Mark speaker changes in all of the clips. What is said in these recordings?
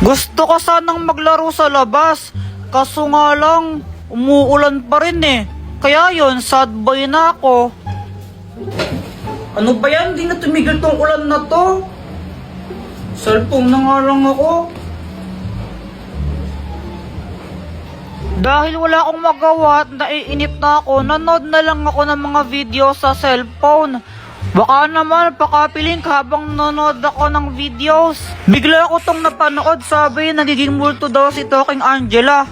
Speaker 1: Gusto ko sanang maglaro sa labas, kaso nga lang, umuulan pa rin eh. Kaya yun, sad boy na ako. Ano ba yan? Di na tumigil tong ulan na to. Cellphone na nga lang ako. Dahil wala akong magawa at naiinip na ako, nanood na lang ako ng mga video sa cellphone. Baka naman pakapiling habang nanonood ako ng videos. Bigla ako tong napanood, sabi nagiging multo daw si Talking Angela.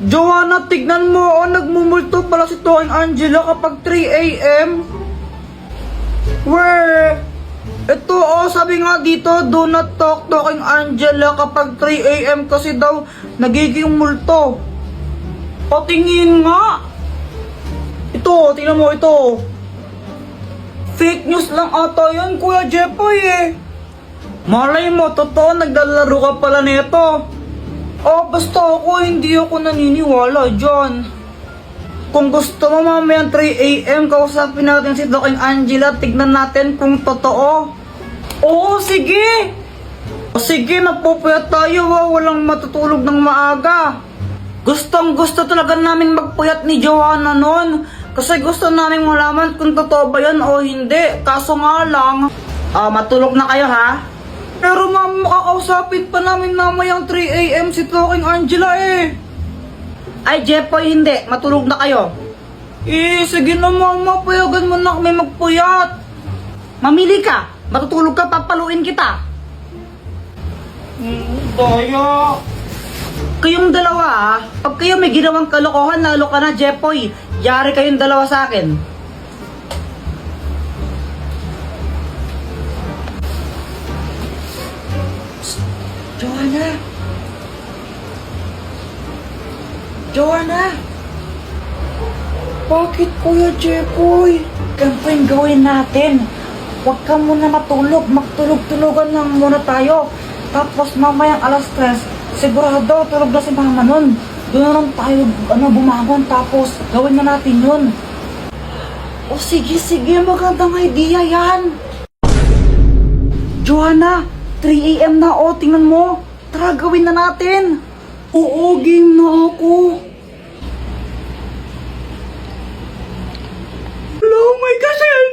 Speaker 1: Joanna, tignan mo, nagmumulto pala si Talking Angela kapag 3 AM. Where? Ito sabi nga dito, do not talk Talking Angela kapag 3 AM kasi daw nagiging multo. Patingin nga. Ito, tingnan mo ito. Fake news lang ata yan, Kuya Jepoy eh. Malay mo, totoo, naglalaro ka pala nito. Basta ako, hindi ako naniniwala dyan. Kung gusto mo mamayang 3 AM, kausapin natin si Talking Angela, tignan natin kung totoo. Oo, sige. Sige, magpupuyat tayo, walang matutulog ng maaga. Gustong gusto talaga namin magpuyat ni Joanna nun. Kasi gusto namin malaman kung totoo ba yan o hindi. Kaso nga lang, matulog na kayo ha? Pero ma'am, makakausapin pa namin namayang 3 AM si Talking Angela eh. Ay Jepoy, hindi. Matulog na kayo. Sige na mama, payagan mo na kami magpuyat. Mamili ka. Matutulog ka, papaluin kita. Daya. Kayong dalawa pag kayo may ginawang kalokohan, lalo ka na Jepoy. Yari kayong dalawa sa akin. Joanna! Joanna! Bakit Kuya Jepoy? Ganito yung gawin natin. Huwag ka muna matulog. Magtulog-tulogan lang muna tayo. Tapos mamayang alas 3, sigurado tulog na si mama nun. Doon na lang tayo bumangon, tapos gawin na natin yun. Sige, magandang idea yan. Joanna, 3 AM na tingnan mo. Tara, gawin na natin. Oo, game na ako. Hello, my kasal.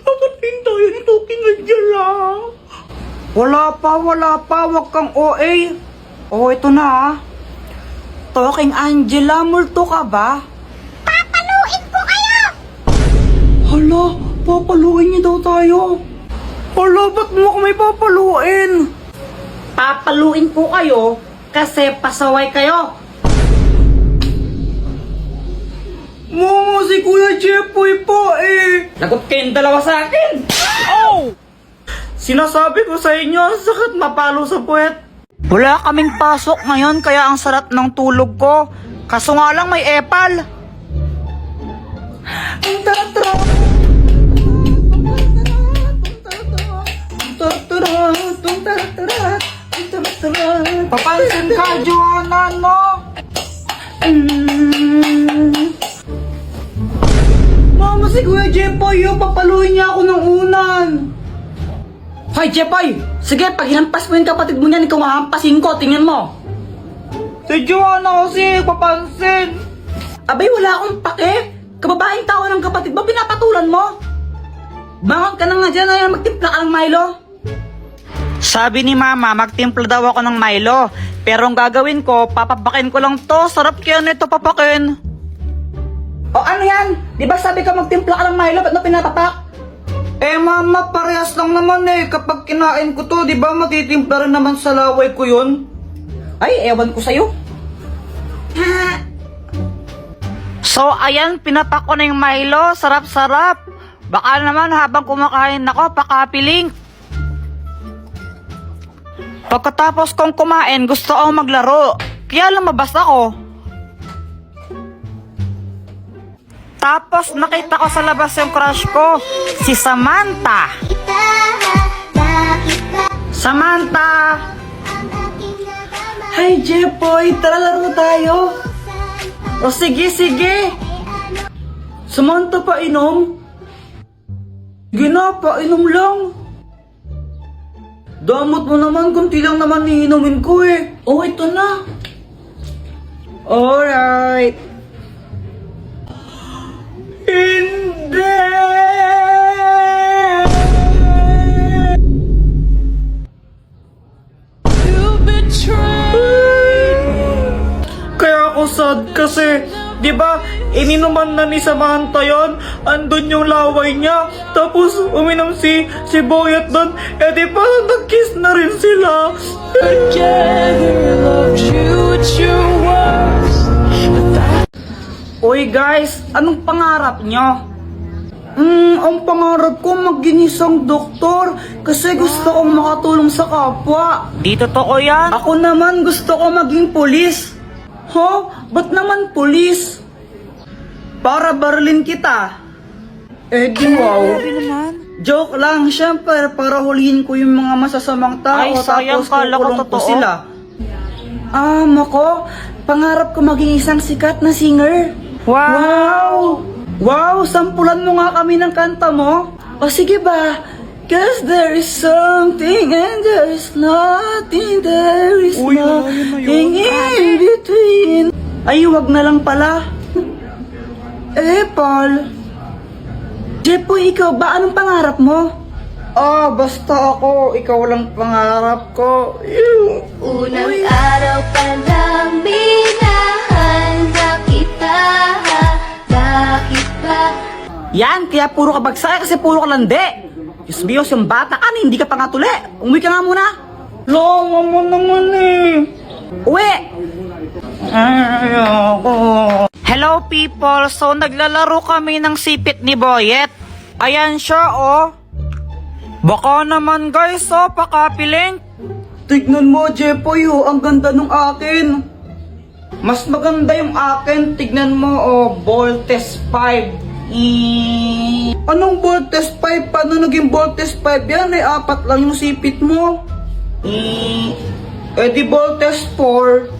Speaker 1: Akatin tayo ni Talking Angela. Wala pa, wag kang OA. Ito na Talking Angela, multo ka ba?
Speaker 2: Papaluin ko kayo!
Speaker 1: Hala, papaluin niyo daw tayo. Hala, ba't mo kami papaluin? Papaluin ko kayo kasi pasaway kayo. Mama, si Kuya Jepoy po eh. Lagot kayong dalawa sa akin. Oh! Sinasabi ko sa inyo, ang sakit mapalo sa puwet. Wala kaming pasok ngayon kaya ang sarap ng tulog ko. Kaso nga lang may epal. Papansin ka, Joanna, no? Mama, si Kuya Jepoy, papaluin niya ako ng unan. Hoy, Jepoy! Sige, pag hinampas mo yung kapatid mo niyan, ikaw mahampasin ko, tingnan mo. Si Joanna kasi, papansin. Abay, wala akong pake. Kababaeng tao ng kapatid mo, pinapatulan mo. Bangon ka na nga dyan, ay magtimpla ka ng Milo. Sabi ni Mama, magtimpla daw ako ng Milo. Pero ang gagawin ko, papapakin ko lang to. Sarap kaya nito papakin. O ano yan? Di ba sabi ka magtimpla ka ng Milo, ba't na pinapapak? Mama, parehas lang naman eh. Kapag kinain ko to, di ba matitimpla rin naman sa laway ko yun? Ay, ewan ko sa'yo. So, ayan, pinapak ko na yung Milo. Sarap-sarap. Baka naman habang kumakain ako, pakapiling. Pagkatapos kong kumain, gusto akong maglaro. Kaya lumabas ako. Tapos nakita ko sa labas yung crush ko, si Samantha. Samantha! Hi Jepoy, tara laro tayo. Sige. Samantha, painom? Sige na, painom lang. Damot mo naman, kunti lang naman iinumin ko eh. Oh, ito na. Alright. Hindi! Kaya ako sad kasi, di ba, ininuman na ni Samantha yun, andun yung laway niya, tapos uminom si Boyet doon, eh di ba, nag-kiss na rin sila. Uy guys, anong pangarap nyo? Ang pangarap ko maging isang doktor kasi gusto kong makatulong sa kapwa. Di totoo yan. Ako naman gusto ko maging pulis. Ba't naman pulis? Para barilin kita. Eh di wow. Joke lang, syempre para hulihin ko yung mga masasamang tao.
Speaker 3: Ay, sayang,
Speaker 1: tapos
Speaker 3: kala ko
Speaker 1: kukulong
Speaker 3: totoo.
Speaker 1: sila. Mako, pangarap ko maging isang sikat na singer. Wow! Wow, sampulan mo nga kami ng kanta mo. O sige ba? Cause there is something and there is nothing, there is
Speaker 3: Uy, yun na
Speaker 1: nothing in between. Ay, wag na lang pala. Paul. Jepoy, ikaw ba? Anong pangarap mo? Basta ako. Ikaw lang pangarap ko.
Speaker 2: Unang araw pa lang minahanda kita. Bakit ba?
Speaker 1: Yan, kaya puro ka bagsak kasi puro ka lande. Diyos Diyos, yung bata ka na, hindi ka pa nga tuli. Umuwi ka nga muna. Lama mo naman eh. Uwi! Ayoko.
Speaker 3: Hello people, so naglalaro kami ng sipit ni Boyet. Ayan siya oh. Baka naman guys oh, pakapiling.
Speaker 1: Tignan mo, Jepoy, ang ganda nung akin. Mas maganda yung akin, tignan mo, Voltes 5. Anong Voltes 5? Paano naging Voltes 5 yan? 4 lang yung sipit mo. Di Voltes 4.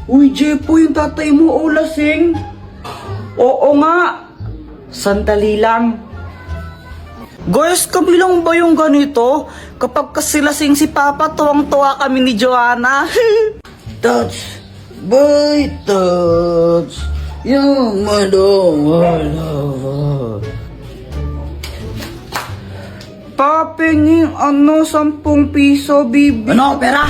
Speaker 1: Uy, Jepoy, yung tatay mo, lasing. Oo nga. Sandali lang. Guys, kami lang ba yung ganito? Kapag kasi lasing si Papa, tuwang-tuwa kami ni Joanna. Touch, boy, touch, yung lover. Papingin, 10 piso, bibi.
Speaker 4: Ano, pera?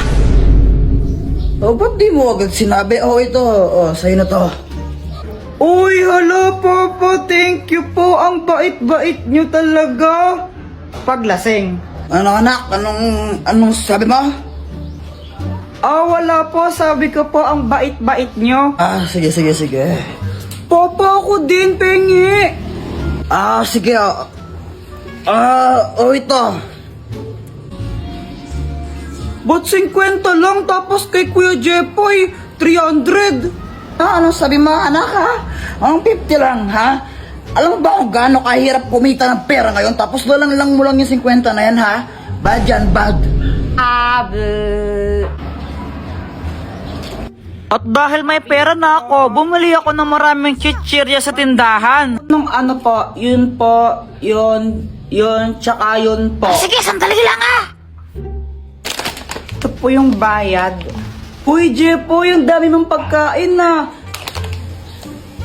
Speaker 4: Ba't di mo agad sinabi? Ito. Sa'yo na to.
Speaker 1: Uy, hala, Papa, thank you po. Ang bait-bait nyo talaga. Paglasing.
Speaker 4: Ano, anak? Anong sabi mo?
Speaker 1: Wala po. Sabi ko po, ang bait-bait nyo.
Speaker 4: Sige.
Speaker 1: Papa, ako din, pengi.
Speaker 4: Sige. Ito.
Speaker 1: Ba't 50 lang? Tapos kay Kuya Jepoy, 300.
Speaker 4: Anong sabi mo, anak, ha? Ang 50 lang, ha? Alam mo ba kung gaano kahirap kumita ng pera ngayon? Tapos lang mo lang yung 50 na yan, ha? Bad yan, bad.
Speaker 3: At dahil may pera na ako, bumili ako ng maraming chichirya sa tindahan.
Speaker 1: Nung ano po, yun po, yun, tsaka yun po.
Speaker 2: Sige, sandali lang ah!
Speaker 1: Ito po yung bayad. Uy, Jepoy, yung dami mong pagkain na.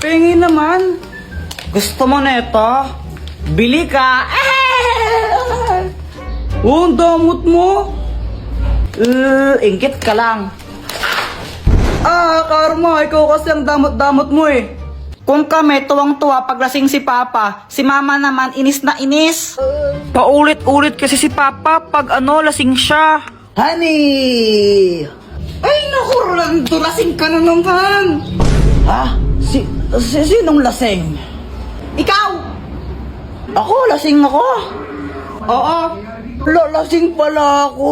Speaker 1: Pengi naman. Gusto mo na ito? Bili ka. Ang damot mo. Inggit ka lang. Karma, ikaw kasi ang damot-damot mo eh. Kung kami tuwang-tuwa paglasing si Papa, si Mama naman inis na inis.
Speaker 3: Paulit-ulit kasi si Papa pag lasing siya.
Speaker 4: Honey!
Speaker 1: Ay, naku, Rolando, lasing ka na naman.
Speaker 4: Ha? Sinong lasing?
Speaker 1: Ikaw!
Speaker 4: Ako, lasing ako.
Speaker 1: Oo.
Speaker 4: Lasing pala ako.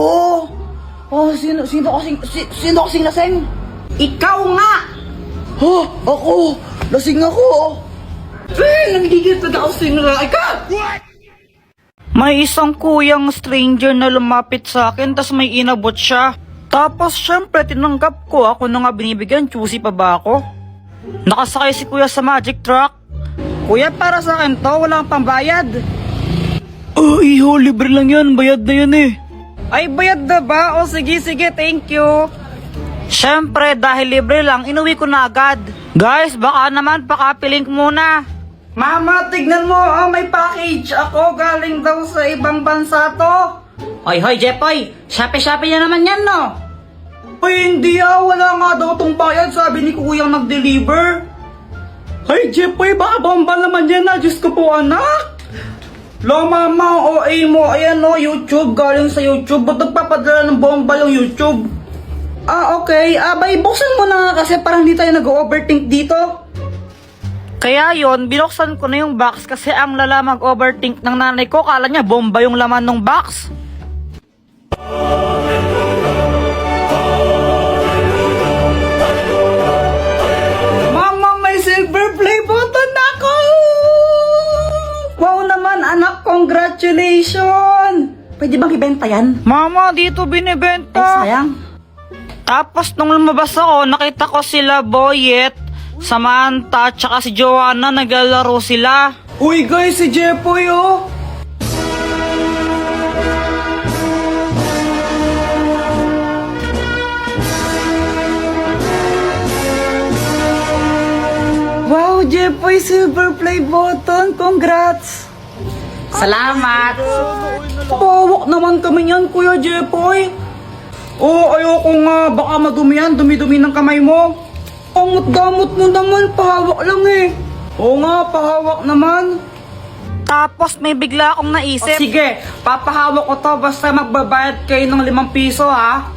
Speaker 4: Sino kasing lasing?
Speaker 1: Ikaw nga!
Speaker 4: Ako! Lasing ako!
Speaker 1: Nagigil pa ako sa inyo. Ikaw!
Speaker 3: May isang kuyang stranger na lumapit sa akin tas may inabot siya. Tapos syempre tinanggap ko, ako na nga binibigyan, choosy pa ba ako? Nakasakay si kuya sa magic truck.
Speaker 1: Kuya, para sa akin to, walang pambayad.
Speaker 3: Iho, libre lang yan, bayad na yan eh. Ay, bayad na ba? O sige, thank you. Siyempre, dahil libre lang, inuwi ko na agad. Guys, baka naman pakapiling muna.
Speaker 1: Mama, tignan mo, may package ako. Galing daw sa ibang bansa to.
Speaker 3: Hoy, Jepoy, Shopee na naman yan, no?
Speaker 1: Ay, hindi wala nga daw tong bayad. Sabi ni kuyang nag-deliver. Ay, Jepoy, baka bomba naman yan na. Diyos ko po, anak. Lo, mama, OA mo. Ayan, no, YouTube. Galing sa YouTube. Ba't nagpapadala ng bomba yung YouTube? Okay. Bay, buksan mo na nga kasi parang hindi tayo nag-overthink dito.
Speaker 3: Kaya yon, binuksan ko na yung box kasi ang lala mag-overthink ng nanay ko. Kala niya bomba yung laman ng box.
Speaker 1: Mama, may silver play button ako! Wow naman, anak, congratulations! Pwede bang ibenta yan?
Speaker 3: Mama, dito binibenta.
Speaker 1: Ay, sayang.
Speaker 3: Tapos nung lumabas ako, nakita ko sila Boyet, Samantha, tsaka si Joanna, naglalaro sila.
Speaker 1: Uy, guys, si Jepoy, oh! Wow, Jepoy, silver play button! Congrats!
Speaker 3: Salamat!
Speaker 1: Pawak naman kami yan, Kuya Jepoy. Ayoko nga. Baka madumi yan. Dumi-dumi ng kamay mo. Gamot mo naman. Pahawak lang eh. Oo nga, pahawak naman.
Speaker 3: Tapos may bigla akong naisip.
Speaker 1: Sige, papahawak ko to basta magbabayad kayo ng 5 piso ha.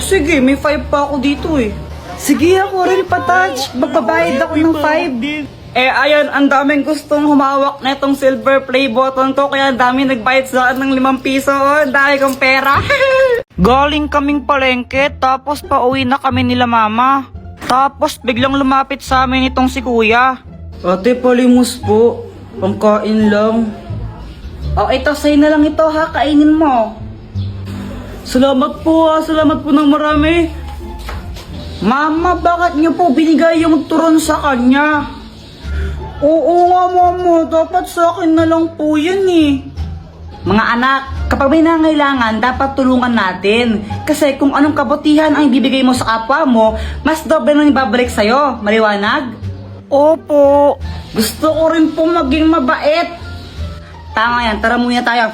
Speaker 1: Sige, may 5 pa ako dito eh. Sige, ako rin patouch. Magbabayad ako ng 5. Ayan, ang daming gustong humawak na itong silver play button ko. Kaya ang daming nagbayad sa akin ng 5 piso. Ang dami kong pera.
Speaker 3: Galing kaming palengke, tapos pauwi na kami nila mama. Tapos biglang lumapit sa amin itong si kuya.
Speaker 1: Ate, palimos po. Pangkain lang. Ito, sa'yo na lang ito ha. Kainin mo. Salamat po ha. Salamat po ng marami. Mama, bakit niyo po binigay yung turon sa kanya? Oo nga, mama. Dapat sa akin na lang po yan eh. Mga anak, kapag may nangailangan, dapat tulungan natin. Kasi kung anong kabutihan ang ibibigay mo sa kapwa mo, mas doble nang ibabalik sa'yo. Maliwanag?
Speaker 3: Opo.
Speaker 1: Gusto ko rin po maging mabait. Tama yan, tara muna tayo.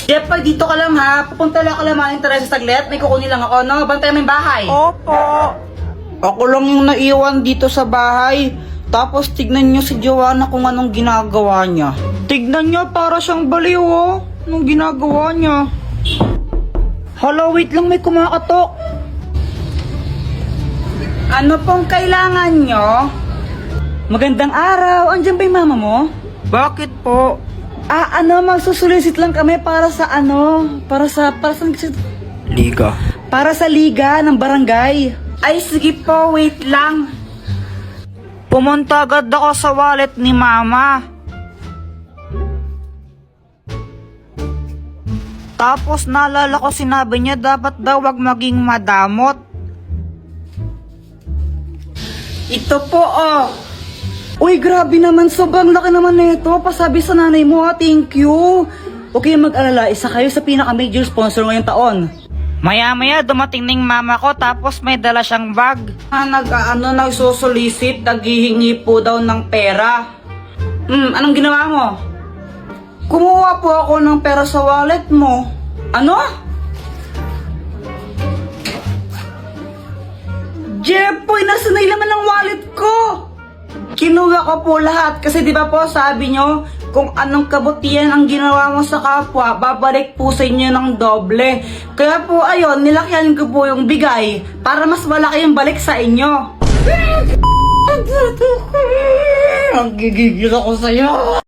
Speaker 1: Jepoy, dito ka lang ha. Pupunta lang ka lang mga interest sa saglit. May kukunin lang ako, no? Bantay mo yung bahay.
Speaker 3: Opo.
Speaker 1: Ako lang yung naiwan dito sa bahay. Tapos tignan nyo si Joanna kung anong ginagawa niya. Tignan nyo, para siyang baliw oh. Anong ginagawa niya? Hala, wait lang, may kumakatok. Ano pong kailangan nyo? Magandang araw. Andiyan ba yung mama mo?
Speaker 3: Bakit po?
Speaker 1: Magsusulisit lang kami para sa para sa
Speaker 3: Liga.
Speaker 1: para sa liga ng barangay. Ay, sige po, wait lang.
Speaker 3: Pumunta agad ako sa wallet ni mama. Tapos naalala ko sinabi niya dapat daw wag maging madamot.
Speaker 1: Ito po, Uy, grabe naman. Sobrang laki naman nito. Pasabi sa nanay mo, thank you. Huwag kayong mag-alala. Isa kayo sa pinaka-major sponsor ngayong taon.
Speaker 3: Maya-maya dumating ng mama ko tapos may dala siyang bag.
Speaker 1: Nagsusulisit, naghihingi po daw ng pera. Anong ginawa mo? Kumuha po ako ng pera sa wallet mo. Ano? Jepoy, nasa na laman ng wallet ko? Kinuha ko po lahat kasi di ba po sabi nyo, kung anong kabutihan ang ginawa mo sa kapwa, babalik po sa inyo ng doble. Kaya po ayun, nilakyan ko po yung bigay para mas malaki yung balik sa inyo. Ang gigigil ako sa'yo.